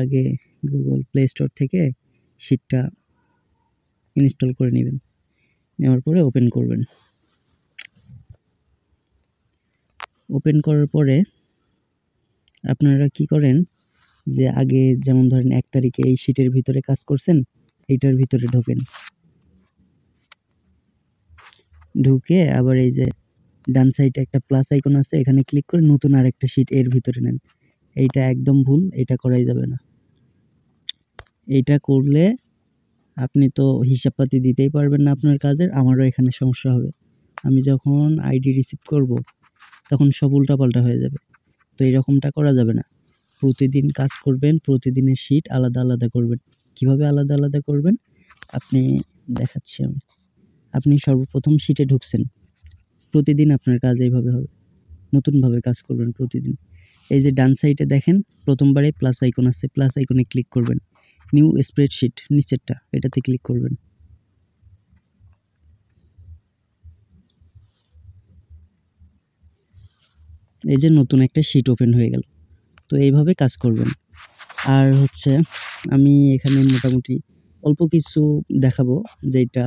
আগে Google play store থেকে শিটটা install করে নেবেন। নেওয়ার পরে ওপেন করবেন। ওপেন করার পরে আপনারা কি করেন যে আগে যেমন ধরেন 1 তারিখে এই শিটের ভিতরে কাজ করছেন, এইটার ভিতরে ঢোকেন। ঢুকে আবার এই যে ডান সাইডে একটা প্লাস আইকন আছে, এখানে ক্লিক করে নতুন আরেকটা শিট এর ভিতরে নেন। এইটা একদম ভুল, এটা করাই যাবে না। এইটা করলে আপনি তো হিসাবপাতি দিতেই পারবেন না আপনার কাজের, আমারও এখানে সমস্যা হবে। আমি যখন আইডি রিসিভ করব তখন সব উল্টাপাল্টা হয়ে যাবে। তো এরকমটা করা যাবে না। প্রতিদিন কাজ করবেন, প্রতিদিনের শিট আলাদা আলাদা করবেন। কিভাবে আলাদা আলাদা করবেন আপনি দেখাচ্ছি আমি। আপনি সর্বপ্রথম শিটে ঢুকছেন, প্রতিদিন আপনার কাজ এইভাবে হবে, নতুনভাবে কাজ করবেন প্রতিদিন। এই যে ডান সাইডে দেখেন প্রথমবারে প্লাস আইকন আছে, প্লাস আইকনে ক্লিক করবেন। নিউ স্প্রেডশিট নিচেরটা, এটাতে ক্লিক করবেন। এই যে নতুন একটা শিট ওপেন হয়ে গেল। তো এইভাবে কাজ করবেন। আর হচ্ছে আমি এখানে মোটামুটি অল্প কিছু দেখাবো, যেটা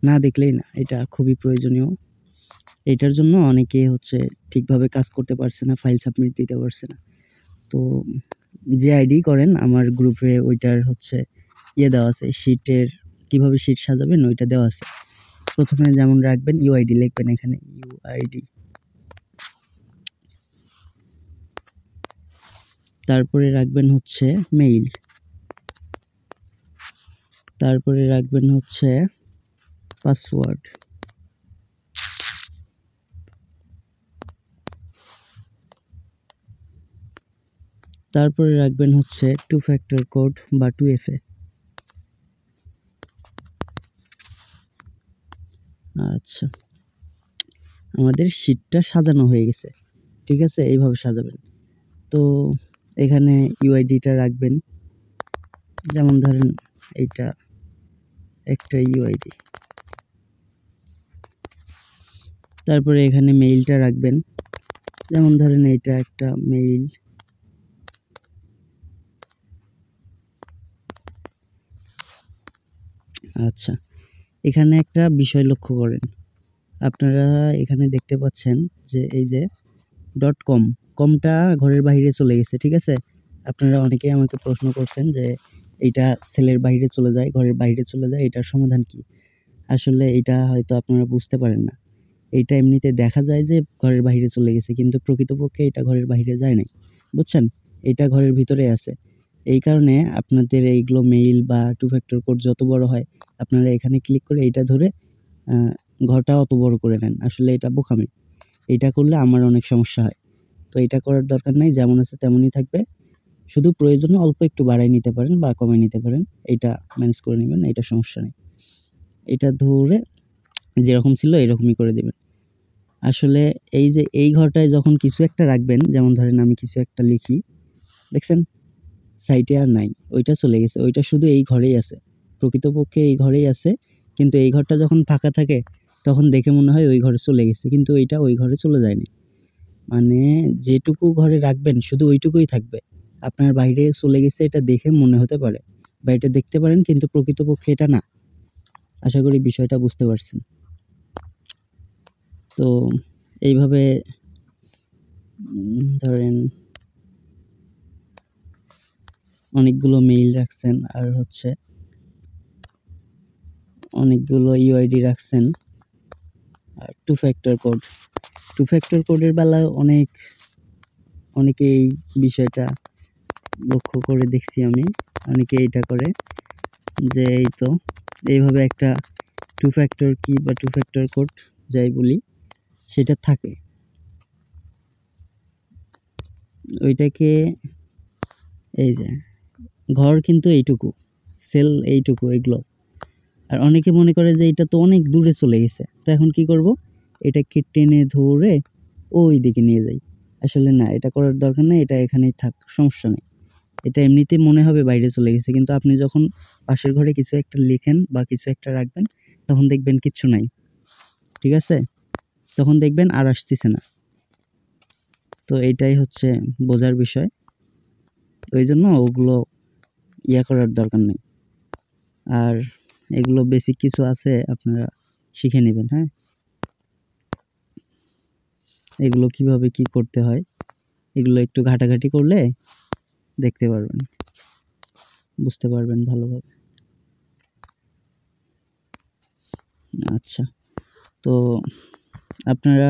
না দেখলেই না, এটা খুবই প্রয়োজনীয়। এটার জন্য অনেকে হচ্ছে ঠিকভাবে কাজ করতে পারছে না, ফাইল সাবমিট দিতে পারছে না। তো যে আইডি করেন আমার গ্রুপে ওইটার হচ্ছে দেওয়া আছে, শিটের কিভাবে শিট সাজাবেন ওইটা দেওয়া আছে। প্রথমে যেমন রাখবেন ইউআইডি লিখবেন এখানে, ইউআইডি। তারপরে রাখবেন হচ্ছে মেইল। তারপরে রাখবেন হচ্ছে পাসওয়ার্ড। তারপরে রাখবেন হচ্ছে 2 ফ্যাক্টর কোড বা 2FA। আচ্ছা, আমাদের শিটটা সাজানো হয়ে গেছে। ঠিক আছে, এইভাবে সাজাবেন। তো এখানে ইউআইডিটা রাখবেন, যেমন ধরেন এইটা একটা ইউআইডি। তারপরে এখানে মেইলটা রাখবেন, যেমন ধরেন এইটা একটা মেইল। আচ্ছা, এখানে একটা বিষয় লক্ষ্য করেন। আপনারা এখানে দেখতে পাচ্ছেন যে এই যে .com, কমটা ঘরের বাইরে চলে গেছে। ঠিক আছে, আপনারা অনেকেই আমাকে প্রশ্ন করছেন যে এইটা সেলের বাইরে চলে যায়, ঘরের বাইরে চলে যায়, এটার সমাধান কি? আসলে এটা হয়তো আপনারা বুঝতে পারেন না। এইটা এমনিতে দেখা যায় যে ঘরের বাইরে চলে গেছে, কিন্তু প্রকৃতপক্ষে এটা ঘরের বাইরে যায় নাই, বুঝছেন? এটা ঘরের ভিতরে আছে। এই কারণে আপনাদের এইগুলো মেইল বা 2 ফ্যাক্টর কোড যত বড় হয়, আপনারা এখানে ক্লিক করে এইটা ধরে ঘরটা অত বড় করে নেন। আসলে এটা বোকামি। এটা করলে আমার অনেক সমস্যা হয়। তো এটা করার দরকার নাই, যেমন আছে তেমনই থাকবে। শুধু প্রয়োজনে অল্প একটু বাড়ায় নিতে পারেন বা কমায় নিতে পারেন, এইটা ম্যানেজ করে নেবেন, এটা সমস্যা নেই। এটা ধরে যেরকম ছিল এরকমই করে দিবেন। আসলে এই যে এই ঘরটায় যখন কিছু একটা রাখবেন, যেমন ধরেন আমি কিছু একটা লিখি, দেখছেন সাইটে আর নাই, ওইটা চলে গেছে, ওইটা শুধু এই ঘরেই আছে। প্রকৃতপক্ষে এই ঘরেই আছে, কিন্তু এই ঘরটা যখন ফাঁকা থাকে তখন দেখে মনে হয় ওই ঘরে চলে গেছে, কিন্তু এইটা ওই ঘরে চলে যায়নি। মানে যেটুকু ঘরে রাখবেন শুধু ওইটুকুই থাকবে। আপনার বাইরে চলে গেছে এটা দেখে মনে হতে পারে বা এটা দেখতে পারেন, কিন্তু প্রকৃতপক্ষে এটা না। আশা করি বিষয়টা বুঝতে পারছেন। তো এইভাবে ধরেন অনেকগুলো মেইল রাখছেন, আর হচ্ছে অনেকগুলো ইউআইডি রাখছেন, আর 2 ফ্যাক্টর কোড। 2 ফ্যাক্টর কোডের বেলায় অনেকে এই বিষয়টা লক্ষ্য করে দেখছি আমি, অনেকে এইটা করে যে এই তো এইভাবে একটা 2 ফ্যাক্টর কি বা 2 ফ্যাক্টর কোড যাই বলি সেটা থাকে। ওইটাকে এই যে ঘর কিন্তু এইটুকু, সেল এইটুকু, এগুলো। আর অনেকে মনে করে যে এটা তো অনেক দূরে চলে গেছে, তো এখন কি করব, এটাকে টেনে ধরে ওই দিকে নিয়ে যাই। আসলে না, এটা করার দরকার নেই, এটা এখানেই থাক, সমস্যা নেই। এটা এমনিতেই মনে হবে বাইরে চলে গেছে, কিন্তু আপনি যখন পাশের ঘরে কিছু একটা লিখেন বা কিছু একটা রাখবেন তখন দেখবেন কিচ্ছু নাই। ঠিক আছে, তখন দেখবেন আর আসতেছে না। তো এইটাই হচ্ছে বোঝার বিষয়। ওই জন্য ওগুলো করার দরকার নেই। আর এগুলো বেসিক কিছু আছে, আপনারা শিখে নেবেন। হ্যাঁ, এগুলো কিভাবে কি করতে হয় এগুলো একটু ঘাটাঘাটি করলে দেখতে পারবেন, বুঝতে পারবেন ভালোভাবে। আচ্ছা, তো আপনারা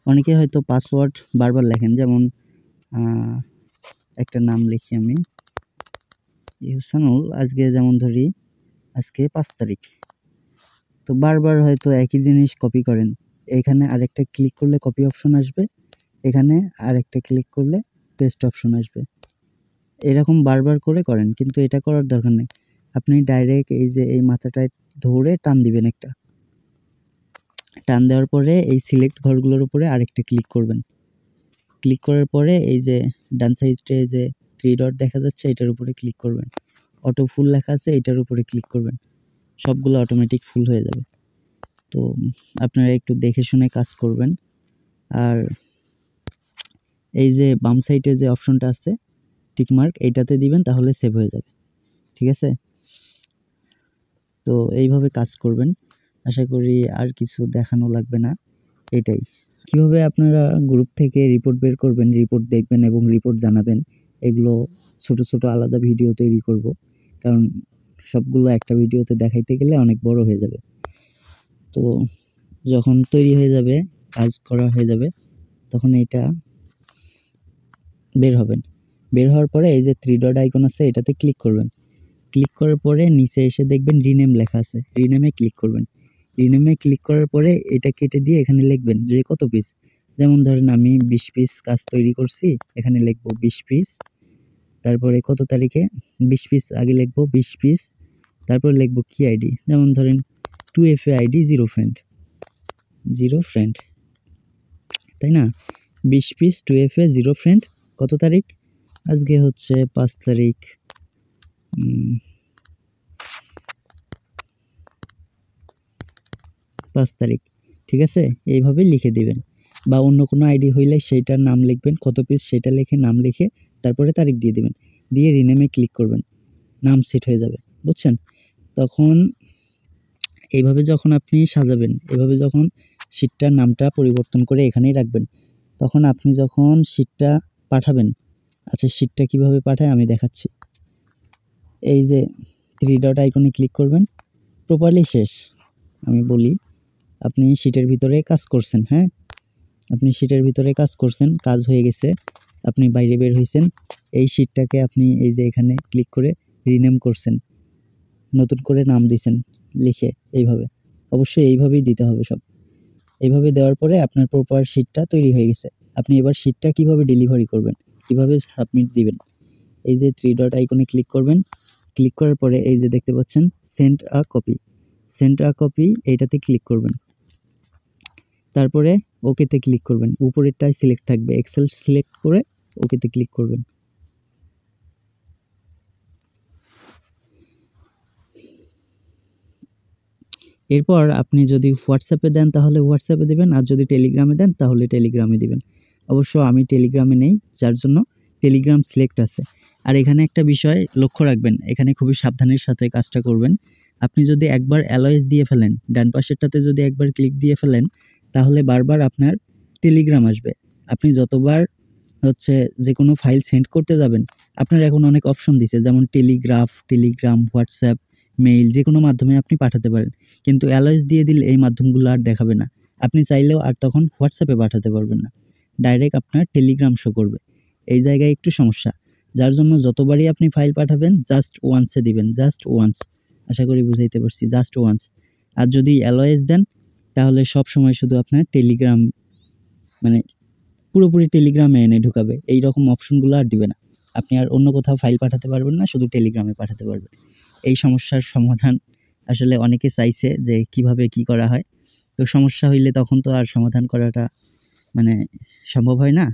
অনেকে হয়তো পাসওয়ার্ড বারবার লেখেন, যেমন একটা নাম লিখি আমি, ইহসানুল। আজকে যেমন ধরি, আজকে 5 তারিখ, তো বারবার হয়তো একই জিনিস কপি করেন। এখানে আরেকটা ক্লিক করলে কপি অপশন আসবে, এখানে আরেকটা ক্লিক করলে পেস্ট অপশন আসবে। এরকম বারবার করে করেন, কিন্তু এটা করার দরকার নেই। আপনি ডাইরেক্ট এই যে এই মাথাটায় ধরে টান দিবেন, একটা টান দেওয়ার পরে এই সিলেক্ট ঘরগুলোর উপরে আরেকটা ক্লিক করবেন। ক্লিক করার পরে এই যে ডান সাইডে যে 3 ডট দেখা যাচ্ছে এটার উপরে ক্লিক করবেন। অটো ফুল লেখা আছে এটার উপরে ক্লিক করবেন। সবগুলো অটোমেটিক ফুল হয়ে যাবে। তো আপনারা একটু দেখে শুনে কাজ করবেন। আর এই যে বাম সাইডে যে অপশনটা আছে টিক মার্ক, এইটাতে দিবেন, তাহলে সেভ হয়ে যাবে। ঠিক আছে, তো এইভাবে কাজ করবেন। আশা করি আর কিছু দেখানো লাগবে না, এটাই। কিভাবে আপনারা গ্রুপ থেকে রিপোর্ট বের করবেন, রিপোর্ট দেখবেন এবং রিপোর্ট জানাবেন, এগুলো ছোট ছোট আলাদা ভিডিও তৈরি করব, কারণ সবগুলো একটা ভিডিওতে দেখাইতে গেলে অনেক বড় হয়ে যাবে। তো যখন তৈরি হয়ে যাবে, কাজ করা হয়ে যাবে, তখন এটা বের হবেন। বের হওয়ার পরে এই যে 3 ডট আইকন আছে এটাতে ক্লিক করবেন। ক্লিক করার পরে নিচে এসে দেখবেন রিনেম লেখা আছে, রিনেমে ক্লিক করবেন। রিনেমে ক্লিক করার পরে এটা কেটে দিয়ে এখানে লিখবেন যে কত পিস। যেমন ধরেন আমি 20 পিস কাজ তৈরি করছি, এখানে লিখবো 20 পিস। তারপরে কত তারিখে 20 পিস আগে লিখবো 20 পিস। তারপর লিখবো কি আইডি, যেমন ধরেন 2FA আইডি 0 ফ্রেন্ড, 0 ফ্রেন্ড, তাই না? 20 পিস 2FA 0 ফ্রেন্ড, কত তারিখ? আজকে হচ্ছে 5 তারিখ। 5 তারিখ, ঠিক আছে? এইভাবে লিখে দিবেন। বা অন্য কোনো আইডি হইলে সেইটার নাম লিখবেন, কত পিস সেটা লিখে নাম লিখে তারপরে তারিখ দিয়ে দিবেন। দিয়ে রিনেমে ক্লিক করবেন, নাম সেট হয়ে যাবে। বুঝছেন? তখন এইভাবে যখন আপনি সাজাবেন, এভাবে যখন শীটটার নামটা পরিবর্তন করে এখানেই রাখবেন, তখন আপনি যখন শীটটা পাঠাবেন, আচ্ছা শীটটা কিভাবে পাঠায় আমি দেখাচ্ছি। এই যে 3 ডট আইকনে ক্লিক করবেন, প্রপারলি শেষ। আমি বলি, আপনি শীটের ভিতরে কাজ করছেন, হ্যাঁ? আপনি শীটের ভিতরে কাজ করছেন, কাজ হয়ে গেছে, আপনি বাইরে বের হইছেন। এই শীটটাকে আপনি এই যে এখানে ক্লিক করে রিনেম করছেন, নতুন করে নাম দিছেন লিখে, এইভাবে। অবশ্যই এইভাবেই দিতে হবে সব। এইভাবে দেওয়ার পরে আপনার প্রপার শীটটা তৈরি হয়ে গেছে। আপনি এবার শীটটা কিভাবে ডেলিভারি করবেন, কিভাবে সাবমিট দিবেন, এই যে 3 ডট আইকনে ক্লিক করবেন। ক্লিক করার পরে এই যে দেখতে পাচ্ছেন send a copy, send a copy এইটাতে ক্লিক করবেন। তারপরে ওকেতে ক্লিক করবেন। উপরেরটায় সিলেক্ট থাকবে, এক্সেল সিলেক্ট করে ওকেতে ক্লিক করবেন। এরপর আপনি যদি হোয়াটসঅ্যাপে দেন তাহলে হোয়াটসঅ্যাপে দিবেন, আর যদি টেলিগ্রামে দেন তাহলে টেলিগ্রামে দিবেন। অবশ্য আমি টেলিগ্রামে নেই, যার জন্য টেলিগ্রাম সিলেক্ট আছে। আর এখানে একটা বিষয় লক্ষ্য রাখবেন, এখানে খুবই সাবধানের সাথে কাজটা করবেন। আপনি যদি একবার অ্যালওয়েজ দিয়ে ফেলেন, ডান পাশেরটাতে যদি একবার ক্লিক দিয়ে ফেলেন, তাহলে বারবার আপনার টেলিগ্রাম আসবে। আপনি যতবার হচ্ছে যেকোনো ফাইল সেন্ড করতে যাবেন, আপনার এখন অনেক অপশন দিছে, যেমন টেলিগ্রাফ, টেলিগ্রাম, হোয়াটসঅ্যাপ, মেইল, যেকোনো মাধ্যমে আপনি পাঠাতে পারেন। কিন্তু অ্যালওয়েজ দিয়ে দিলে এই মাধ্যমগুলো আর দেখাবে না। আপনি চাইলেও আর তখন হোয়াটসঅ্যাপে পাঠাতে পারবেন না। ডাইরেক্ট আপনার টেলিগ্রাম শো করবে। এই জায়গায় একটু সমস্যা। যার জন্য যতবারই আপনি ফাইল পাঠাবেন জাস্ট ওয়ান্স এ দিবেন, জাস্ট ওয়ান্স। আশা করি বুঝাইতে পারছি, জাস্ট ওয়ান্স। আর যদি অ্যালওয়েজ দেন তাহলে সবসময় শুধু আপনার টেলিগ্রাম, মানে পুরোপুরি টেলিগ্রামে এনে ঢুকাবে। এইরকম অপশনগুলো আর দিবে না। আপনি আর অন্য কোথাও ফাইল পাঠাতে পারবেন না, শুধু টেলিগ্রামে পাঠাতে পারবেন। এই সমস্যার সমাধান আসলে অনেকে চাইছে যে কিভাবে কি করা হয়। তো সমস্যা হইলে তখন তো আর সমাধান করাটা মানে সম্ভব হয় না।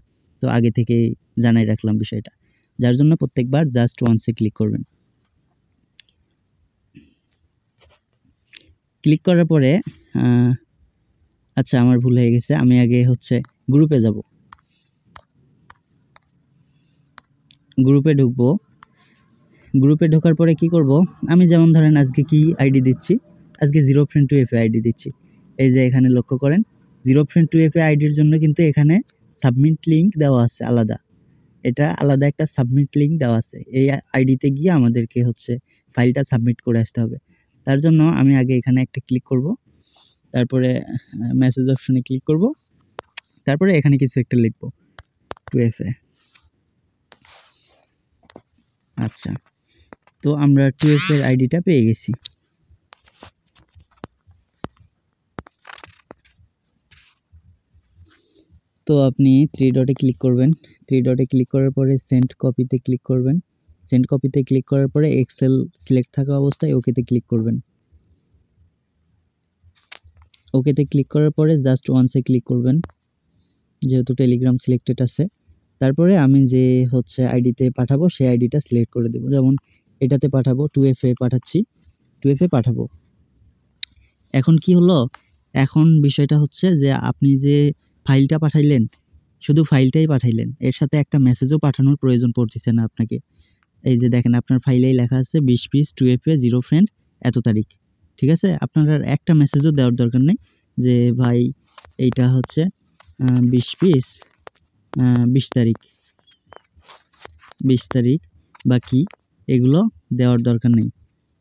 তো আগে থেকেই জানাই রাখলাম বিষয়টা। যার জন্য প্রত্যেকবার জাস্ট ওয়ান্স এ ক্লিক করবেন। ক্লিক করার পরে আচ্ছা আমার ভুল হয়ে গেছে, আমি আগে হচ্ছে গ্রুপে যাব। গ্রুপে ঢুকবো। গ্রুপে ঢোকার পরে কি করব, আমি যেমন ধরেন আজকে কি আইডি দিচ্ছি, আজকে zero friend to FA ID দিচ্ছি। এই যে এখানে লক্ষ্য করেন জিরো ফ্রেন্ড টু এফএ আইডির জন্য কিন্তু এখানে সাবমিট লিঙ্ক দেওয়া আছে আলাদা। এটা আলাদা একটা সাবমিট লিঙ্ক দেওয়া আছে। এই আইডিতে গিয়ে আমাদেরকে হচ্ছে ফাইলটা সাবমিট করে আসতে হবে। তার জন্য আমি আগে এখানে একটা ক্লিক করব, তারপরে মেসেজ অপশনে ক্লিক করব, তারপরে এখানে কিছু একটা লিখব 2FA। আচ্ছা, তো আমরা 2FA এর আইডিটা পেয়ে গেছি। তো আপনি 3 ডটে ক্লিক করবেন। 3 ডটে ক্লিক করার পরে সেন্ড কপিতে ক্লিক করবেন। সেন্ড কপিতে ক্লিক করার পরে এক্সেল সিলেক্ট থাকা অবস্থায় ওকেতে ক্লিক করবেন। ওকেতে ক্লিক করার পরে জাস্ট ওয়ান্সে ক্লিক করবেন, যেহেতু টেলিগ্রাম সিলেক্টেড আছে। তারপরে আমি যে হচ্ছে আইডিতে পাঠাবো সেই আইডিটা সিলেক্ট করে দেব। যেমন এটাতে পাঠাবো 2FA পাঠাচ্ছি, 2FA পাঠাবো। এখন কি হলো, এখন বিষয়টা হচ্ছে যে আপনি যে ফাইলটা পাঠাইলেন, শুধু ফাইলটাই পাঠাইলেন, এর সাথে একটা মেসেজও পাঠানোর প্রয়োজন পড়তেছে না আপনাকে। এই যে দেখেন আপনার ফাইলেই লেখা আছে 20 পিস 2FA জিরো ফ্রেন্ড এত তারিখ। ঠিক আছে, আপনার আর একটা মেসেজও দেওয়ার দরকার নেই যে ভাই এইটা হচ্ছে 20 পিস 20 তারিখ 20 তারিখ বা কি, এগুলো দেওয়ার দরকার নেই,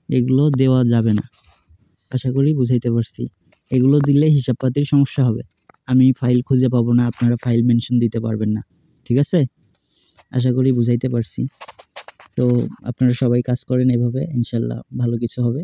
এগুলো দেওয়া যাবে না। আশা করি বুঝাইতে পারছি। এগুলো দিলে হিসাবপাতির সমস্যা হবে, আমি ফাইল খুঁজে পাবো না, আপনারা ফাইল মেনশন দিতে পারবেন না। ঠিক আছে, আশা করি বুঝাইতে পারছি। তো আপনারা সবাই কাজ করেন এভাবে, ইনশাল্লাহ ভালো কিছু হবে।